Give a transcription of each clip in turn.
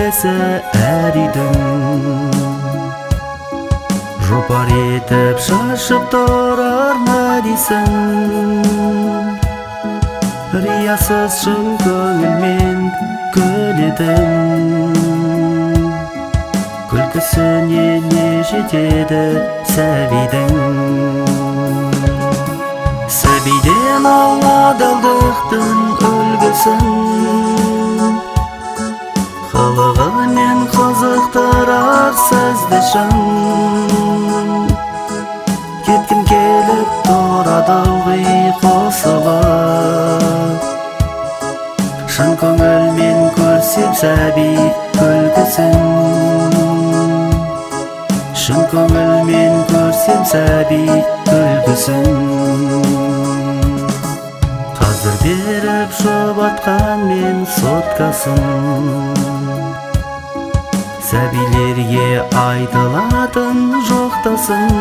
келбесе әр үйдің, жопар етіп шашып тұрар ма дейсің? Риясыз шын көңілмен күлетін, күлкісіне не жетеді сәбидің? Сәбиден адалдықтың үлгісін, қылығымен қызықтырар сізді шын. Кеткім келіп тұрады ылғи қосылып, шын көңілмен көрсем сәби күлкісін. Шын көңілмен көрсем сәби күлкісін. Қазір беріп жұбатқан мен соткасын, сәбилерге айтылатын жоқтасын.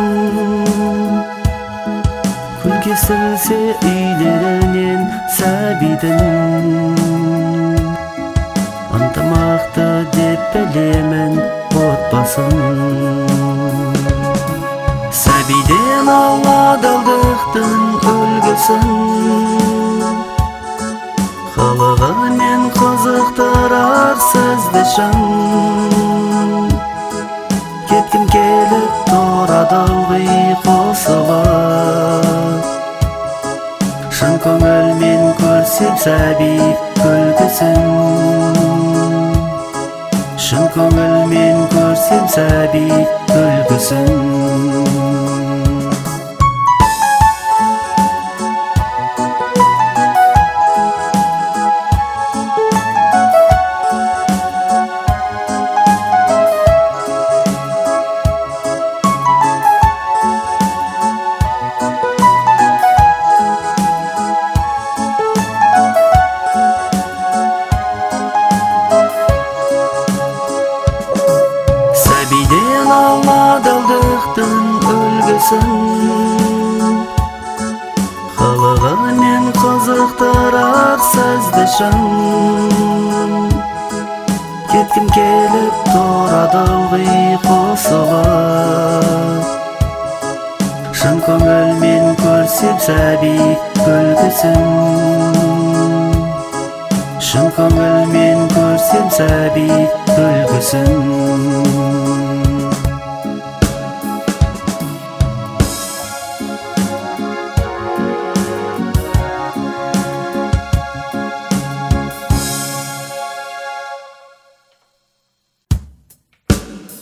Күн кесілсе үйлерінен сәбидің, ынтымақты деп білемін отбасын. Сәбиден адалдықтың үлгісін, қылығымен қызықтырар сізді шын. Кеткім келіп тұрады ылғи қосылып, шын көңілмен көрсем сәби күлкісін. Шын көңілмен көрсем сәби күлкісін. Сәбиден адалдықтың үлгісін, қылығымен қызықтырар сізді шын. Кеткім келіп тұрады ылғи қосылып, шын көңілмен көрсем сәби күлкісін. Шын көңілмен көрсем сәби күлкісін.